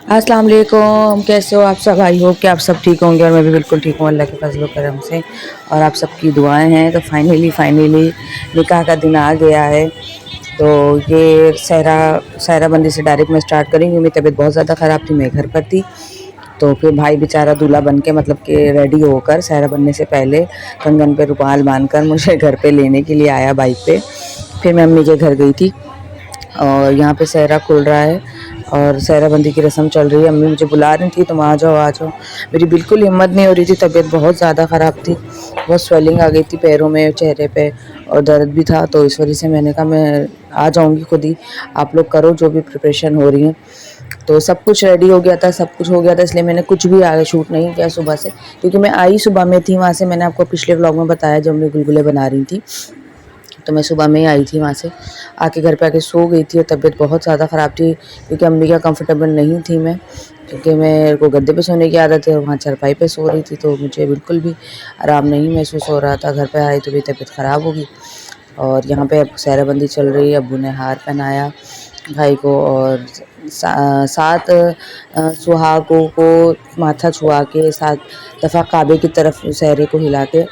अस्सलाम वालेकुम, कैसे हो आप सब? आई होप कि आप सब ठीक होंगे और मैं भी बिल्कुल ठीक हूँ अल्लाह के फजल करम से और आप सबकी दुआएं हैं। तो फाइनली निकाह का दिन आ गया है। तो ये सहरा बंदी से डायरेक्ट मैं स्टार्ट करेंगी। मेरी तबीयत बहुत ज़्यादा ख़राब थी, मैं घर पर थी। तो फिर भाई बेचारा दूल्हा बन के मतलब कि रेडी होकर सहरा बनने से पहले कंगन पे रुमाल बांध कर मुझे घर पे लेने के लिए आया बाइक पे। फिर मैं अम्मी के घर गई थी और यहाँ पे सहरा खुल रहा है और सहरा बंदी की रस्म चल रही है। अम्मी मुझे बुला रही थी, तुम आ जाओ आ जाओ। मेरी बिल्कुल हिम्मत नहीं हो रही थी, तबीयत बहुत ज़्यादा ख़राब थी, बहुत स्वेलिंग आ गई थी पैरों में, चेहरे पे और दर्द भी था। तो इस वजह से मैंने कहा मैं आ जाऊँगी खुद ही, आप लोग करो जो भी प्रिपरेशन हो रही है। तो सब कुछ रेडी हो गया था, सब कुछ हो गया था, इसलिए मैंने कुछ भी आगे शूट नहीं किया सुबह से, क्योंकि मैं आई सुबह में थी वहाँ से। मैंने आपको पिछले व्लॉग में बताया जब मैं गुलगुले बना रही थी, तो मैं सुबह में ही आई थी वहाँ से। आके घर पे आके सो गई थी और तबीयत बहुत ज़्यादा ख़राब थी, क्योंकि अम्मी का कंफर्टेबल नहीं थी मैं, क्योंकि मेरे को गद्दे पे सोने की आदत है और वहाँ चारपाई पे सो रही थी, तो मुझे बिल्कुल भी आराम नहीं महसूस हो रहा था। घर पे आई तो भी तबीयत ख़राब हो गई। और यहाँ पे अब सहराबंदी चल रही है। अब्बू ने हार पहनाया भाई को और सात सुहागों को माथा छुआ के 7 दफ़ा काबे की तरफ सहरे को हिला के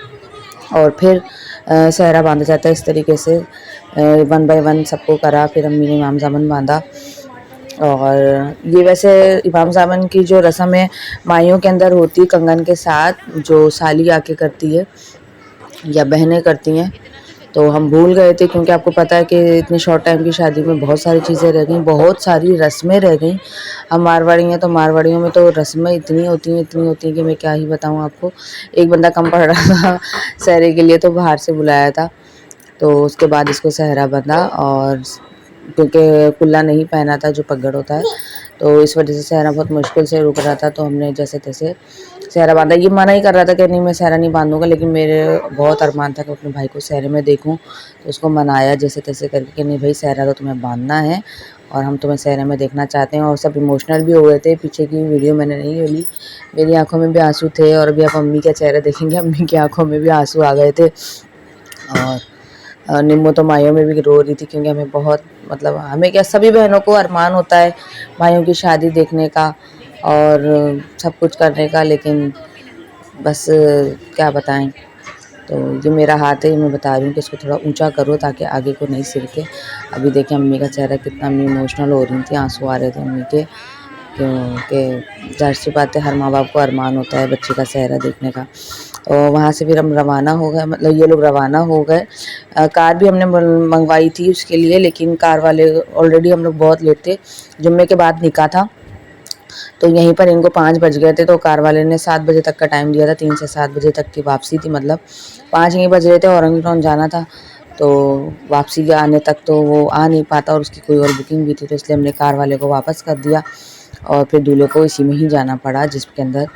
और फिर सहरा बांधा जाता है। इस तरीके से 1 बाय 1 सबको करा। फिर अम्मी ने इमाम ज़ामन बांधा। और ये वैसे इमाम ज़ामन की जो रस्म है माइयों के अंदर होती है, कंगन के साथ जो साली आके करती है या बहनें करती हैं। तो हम भूल गए थे, क्योंकि आपको पता है कि इतनी शॉर्ट टाइम की शादी में बहुत सारी चीज़ें रह गई, बहुत सारी रस्में रह गई। हम मारवाड़ी हैं तो मारवाड़ियों में तो रस्में इतनी होती हैं कि मैं क्या ही बताऊँ आपको। एक बंदा कम पड़ रहा था सहरे के लिए, तो बाहर से बुलाया था। तो उसके बाद इसको सहरा बंधा, और क्योंकि कुल्ला नहीं पहना था जो पगड़ होता है, तो इस वजह से सहरा बहुत मुश्किल से रुक रहा था। तो हमने जैसे तैसे सहरा बांधा। ये मना ही कर रहा था कि नहीं मैं सहरा नहीं बांधूंगा, लेकिन मेरे बहुत अरमान था कि अपने भाई को सहरे में देखूं। तो उसको मनाया जैसे तैसे करके कि नहीं भाई सहरा तो तुम्हें बांधना है और हम तुम्हें सहरे में देखना चाहते हैं। और सब इमोशनल भी हो गए थे। पीछे की वीडियो मैंने नहीं ली, मेरी आंखों में भी आंसू थे। और अभी आप अम्मी का चेहरा देखेंगे, अम्मी की आंखों में भी आंसू आ गए थे। और निम्मो तो माइयों में भी रो रही थी, क्योंकि हमें बहुत मतलब हमें क्या सभी बहनों को अरमान होता है भाइयों की शादी देखने का और सब कुछ करने का, लेकिन बस क्या बताएं। तो ये मेरा हाथ है, मैं बता रही हूँ कि इसको थोड़ा ऊंचा करो ताकि आगे को नहीं सिरके। अभी देखें अम्मी का चेहरा कितना, अम्मी इमोशनल हो रही थी, आंसू आ रहे थे अम्मी के, क्योंकि ज़ाहिर सी बात है हर माँ बाप को अरमान होता है बच्चे का चेहरा देखने का। और वहाँ से फिर हम रवाना हो गए, मतलब ये लोग रवाना हो गए। कार भी हमने मंगवाई थी उसके लिए, लेकिन कार वाले ऑलरेडी हम लोग बहुत लेट थे, जुम्मे के बाद निकाह था। तो यहीं पर इनको 5 बज गए थे, तो कार वाले ने 7 बजे तक का टाइम दिया था, 3 से 7 बजे तक की वापसी थी। मतलब 5 नहीं बज रहे थे, औरंगी टाउन जाना था, तो वापसी के आने तक तो वो आ नहीं पाता और उसकी कोई और बुकिंग भी थी, तो इसलिए हमने कार वाले को वापस कर दिया और फिर दूल्हे को इसी में ही जाना पड़ा जिसके अंदर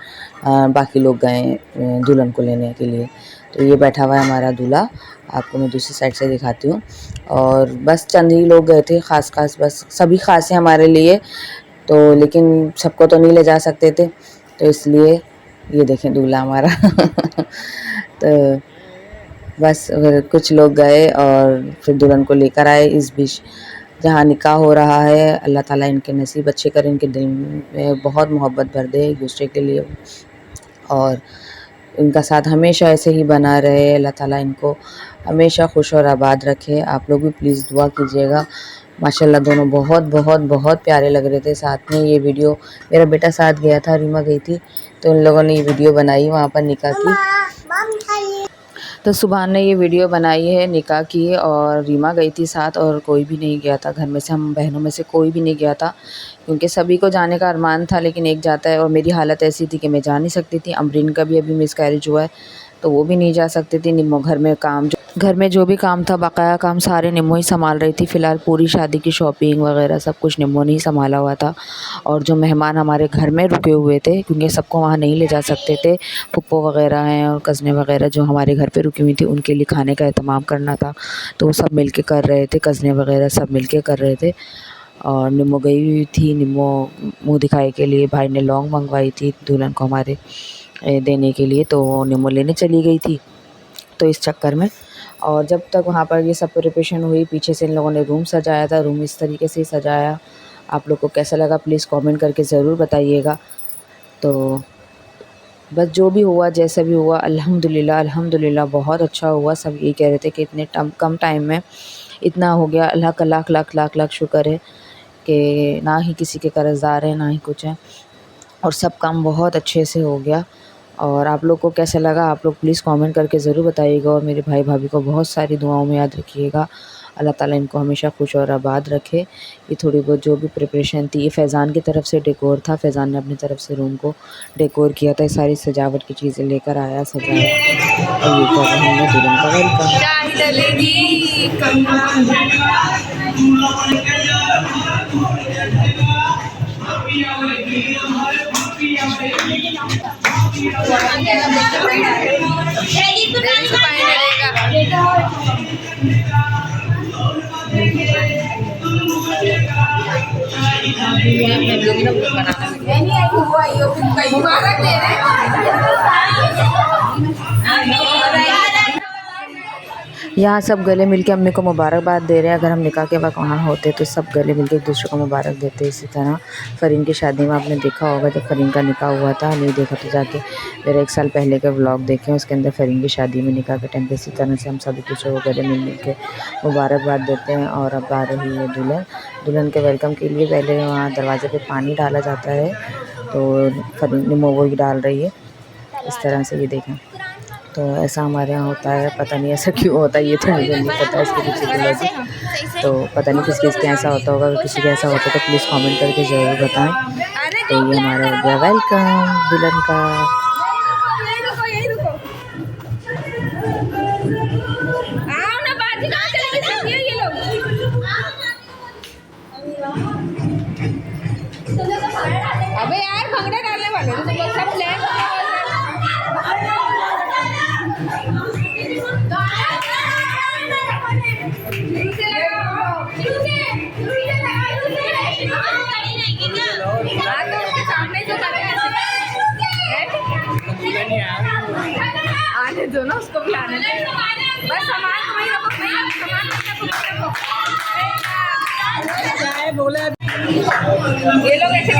बाकी लोग गए दुल्हन को लेने के लिए। तो ये बैठा हुआ है हमारा दूल्हा, आपको मैं दूसरी साइड से दिखाती हूँ। और बस चंद ही लोग गए थे, ख़ास बस सभी ख़ास हैं हमारे लिए, तो लेकिन सबको तो नहीं ले जा सकते थे, तो इसलिए ये देखें दूल्हा हमारा तो बस फिर कुछ लोग गए और फिर दुल्हन को लेकर आए। इस बीच जहाँ निकाह हो रहा है, अल्लाह ताला इनके नसीब अच्छे करें, इनके दिल में बहुत मोहब्बत भर दे एक दूसरे के लिए और इनका साथ हमेशा ऐसे ही बना रहे। अल्लाह ताला इनको हमेशा खुश और आबाद रखे। आप लोग भी प्लीज़ दुआ कीजिएगा। माशाल्लाह दोनों बहुत बहुत बहुत प्यारे लग रहे थे साथ में। ये वीडियो मेरा बेटा साथ गया था, रीमा गई थी, तो उन लोगों ने ये वीडियो बनाई वहाँ पर निकाह की। तो सुभान ने ये वीडियो बनाई है निकाह की, और रीमा गई थी साथ और कोई भी नहीं गया था घर में से, हम बहनों में से कोई भी नहीं गया था, क्योंकि सभी को जाने का अरमान था लेकिन एक जाता है। और मेरी हालत ऐसी थी कि मैं जा नहीं सकती थी। अमरीन का भी अभी मिसकैरेज हुआ है, तो वो भी नहीं जा सकती थी। निम्मो घर में जो भी काम था, बकाया काम सारे निम्मो ही संभाल रही थी। फ़िलहाल पूरी शादी की शॉपिंग वगैरह सब कुछ निम्मो ने ही संभाला हुआ था। और जो मेहमान हमारे घर में रुके हुए थे, क्योंकि सबको वहाँ नहीं ले जा सकते थे, फुप्पो वगैरह हैं और कज़नें वगैरह जो हमारे घर पे रुकी हुई थी, उनके लिए खाने का एहतमाम करना था, तो वो सब मिल के कर रहे थे, कज़नें वगैरह सब मिल के कर रहे थे। और निम्मो गई हुई थी, निम्मो मुँह दिखाई के लिए भाई ने लौंग मंगवाई थी दुल्हन को हमारे देने के लिए, तो निम्मो लेने चली गई थी, तो इस चक्कर में। और जब तक वहाँ पर ये सब प्रिपरेशन हुई, पीछे से इन लोगों ने रूम सजाया था, रूम इस तरीके से सजाया आप लोग को कैसा लगा प्लीज़ कमेंट करके ज़रूर बताइएगा। तो बस जो भी हुआ जैसा भी हुआ अल्हम्दुलिल्लाह अल्हम्दुलिल्लाह बहुत अच्छा हुआ। सब ये कह रहे थे कि इतने कम टाइम में इतना हो गया। अल्लाह का लाख लाख लाख लाख शुक्र है कि ना ही किसी के कर्ज़दार हैं ना ही कुछ है, और सब काम बहुत अच्छे से हो गया। और आप लोग को कैसा लगा आप लोग प्लीज़ कमेंट करके ज़रूर बताइएगा। और मेरे भाई भाभी को बहुत सारी दुआओं में याद रखिएगा। अल्लाह ताला इनको हमेशा खुश और आबाद रखे। ये थोड़ी बहुत जो भी प्रिपरेशन थी, ये फैज़ान की तरफ से डेकोर था। फैज़ान ने अपनी तरफ से रूम को डेकोर किया था। ये सारी सजावट की चीज़ें लेकर आया, सजाया, और ये कर रहे हैं दुल्हन का वेलकम। मुबारक दे रहे यहाँ सब गले मिलके अम्मी को मुबारकबाद दे रहे हैं। अगर हम निकाह के वक्त वहाँ होते तो सब गले मिलके एक दूसरे को मुबारक देते। इसी तरह फ़रीन की शादी में आपने देखा होगा, जब फ़रीन का निकाह हुआ था, नहीं देखा तो जाके मेरे 1 साल पहले के व्लॉग देखें, उसके अंदर फ़रीन की शादी में निकाह के टाइम पे इसी तरह से हम सब एक दूसरे को गले मिल के मुबारकबाद देते हैं। और अब आ रही है दुल्हन के वेलकम के लिए पहले वहाँ दरवाज़े पर पानी डाला जाता है, तो फ़रीन वो ही डाल रही है इस तरह से, ये देखें। तो ऐसा हमारे यहाँ होता है, पता नहीं ऐसा क्यों होता है, ये तो मुझे नहीं पता इसके पीछे की वजह। तो पता नहीं किस के ऐसा होता होगा, अगर किसी के ऐसा होता तो प्लीज़ कमेंट करके ज़रूर बताएं। तो ये हमारा हो गया वेलकम दुल्हन का। अबे यार भंगड़ा डालने वाले तो लोग सब प्लान आने दो ना उसको भी आने दो। बस सामान वहीं रखो, सामान बोले ये लोग ऐसे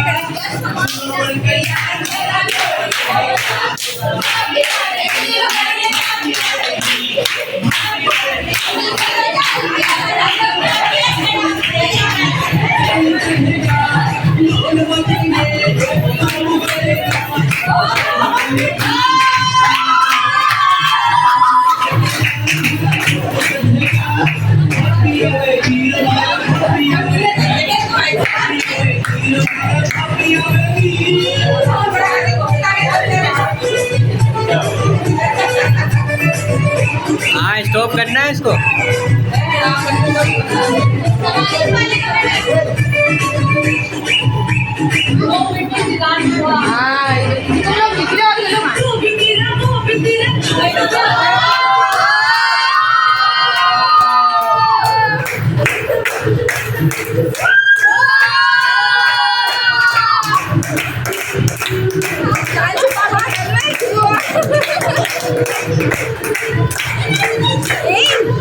स्टॉप करना है इसको।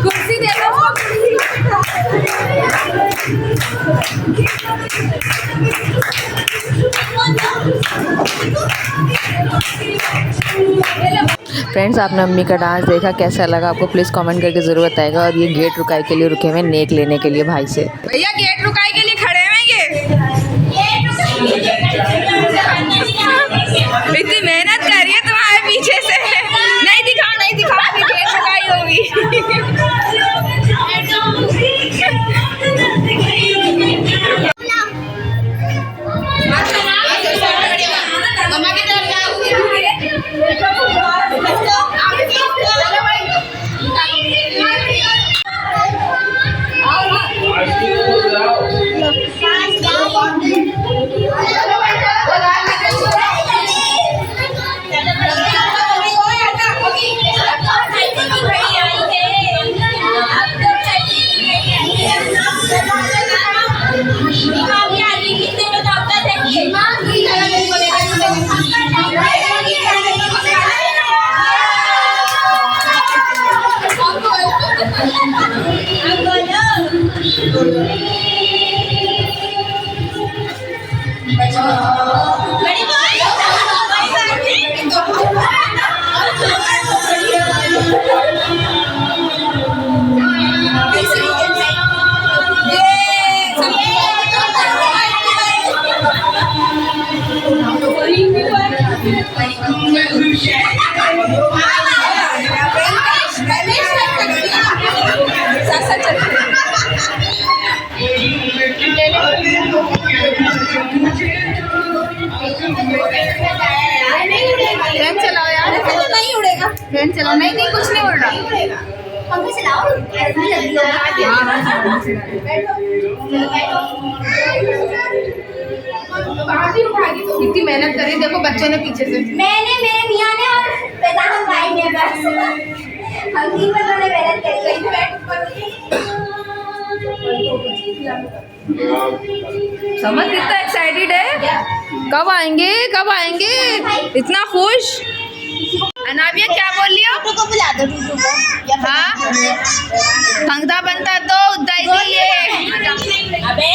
कुर्सी दे दो। फ्रेंड्स आपने अम्मी का डांस देखा, कैसा लगा आपको प्लीज़ कमेंट करके ज़रूर बताएगा। और ये गेट रुकाई के लिए रुके हुए नेक लेने के लिए भाई से। भैया गेट रुकाई के लिए खड़े हैं ये। इतनी मेहनत कर रही है तुम्हारे पीछे से। नहीं दिखाओ नहीं दिखाओ, गेट रुकाई होगी। Let's go. फैन चलाओ यार, नहीं उड़ेगा। फैन चलाओ। नहीं नहीं कुछ नहीं उड़ रहा। पंखे चलाओ। कितनी मेहनत करी देखो बच्चों ने पीछे से। मैंने, मेरे मियाँ ने और पैदान भाई ने बस हम तीन बंदों ने मेहनत करी। समझ कितना एक्साइटेड है, कब आएंगे कब आएंगे, इतना खुश। अनाबिया क्या बोल रही हो? को बुला दो टूटू को। हाँ फंगदा बनता तो उदाई ये। अबे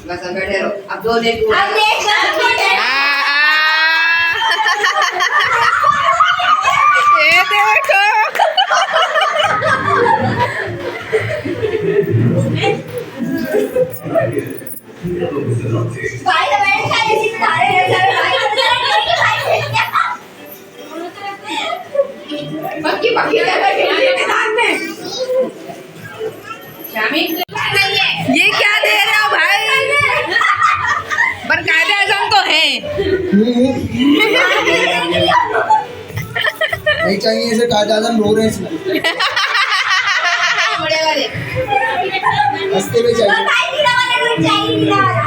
बस बैठे रहो, अब दो ले अब देख ये देखो भाई तो बैठ खा इसी में खा रहे हैं पक्की पक्की जगह खेलने के साथ में। ये क्या दे रहे हो भाई? पर कायदे आज़म तो है। नहीं चाहिए इसे कायदा आज़म रो रहे हैं इसमें। हंसते हुए चाहिए, भाई नीला वाला नोट चाहिए, नीला वाला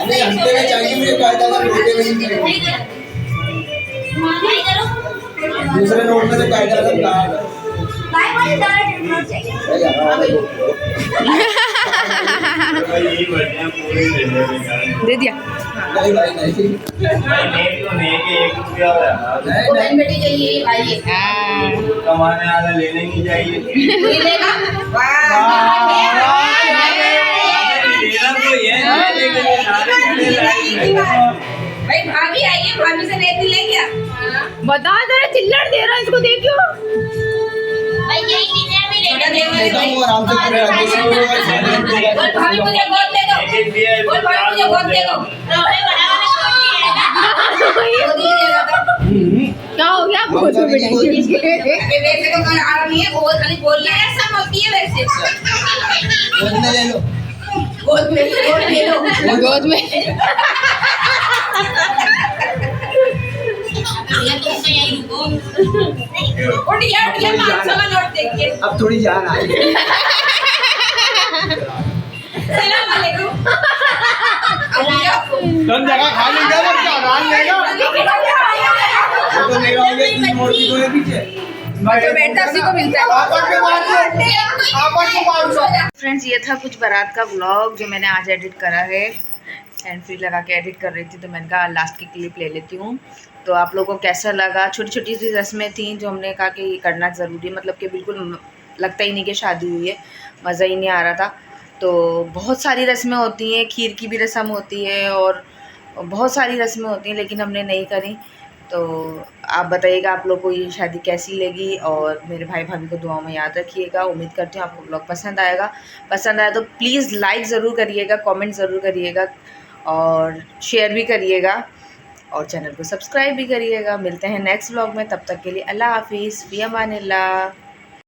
नहीं हंसते हुए चाहिए मुझे, कायदा आज़म रोते हुए नहीं चाहिए। भाई करो। दूसरे नोट में से कायदा आज़म कहाँ है? भाई मुझे डॉलर नोट चाहिए। भाई यार दे दिया। नहीं भाई नहीं नहीं बेटी चाहिए भाई कमाने वाला लेने नहीं चाहिए। लेगा। भाई भाभी आई है, भाभी से रेती ले गया। बता जरा चिल्लड़ दे रहा है इसको, देखियो। भाई यही डिनर में लेकर देता हूँ आराम से पूरे बोल भाभी मुझे गोद दे दो, बोल भाभी मुझे गोद दे दो। क्या हो गया? गोद में वैसे तो कर आ रही है, गोद खाली बोल रही है, सब होती है वैसे। बोलने ले लो, गोद में ले लो, गोद में। उठ गया 500 का नोट देख के। अब थोड़ी जान आई है। सलाम वालेकुम। तुम जगह खाली कर और क्या रान लेगा? तो ले आओगे इस मूर्ति को पीछे। जो बैठता उसी को मिलता है। आपस में मार दो, आपस में मार दो। फ्रेंड्स ये था कुछ बारात का व्लॉग जो मैंने आज एडिट करा है। हैंड फ्री लगा के एडिट कर रही थी तो मैंने कहा लास्ट की क्लिप ले लेती हूँ। तो आप लोगों को कैसा लगा? छोटी छोटी सी रस्में थी जो हमने कहा कि करना ज़रूरी है, मतलब कि बिल्कुल लगता ही नहीं कि शादी हुई है, मज़ा ही नहीं आ रहा था। तो बहुत सारी रस्में होती हैं, खीर की भी रस्म होती है और बहुत सारी रस्में होती हैं, लेकिन हमने नहीं करी। तो आप बताइएगा आप लोग को ये शादी कैसी लगी, और मेरे भाई भाभी को दुआ में याद रखिएगा। उम्मीद करती हूँ आपको ब्लॉग पसंद आएगा। पसंद आया तो प्लीज़ लाइक ज़रूर करिएगा, कमेंट ज़रूर करिएगा और शेयर भी करिएगा और चैनल को सब्सक्राइब भी करिएगा। मिलते हैं नेक्स्ट ब्लॉग में, तब तक के लिए अल्लाह हाफिज़, फ़ी अमानिल्लाह।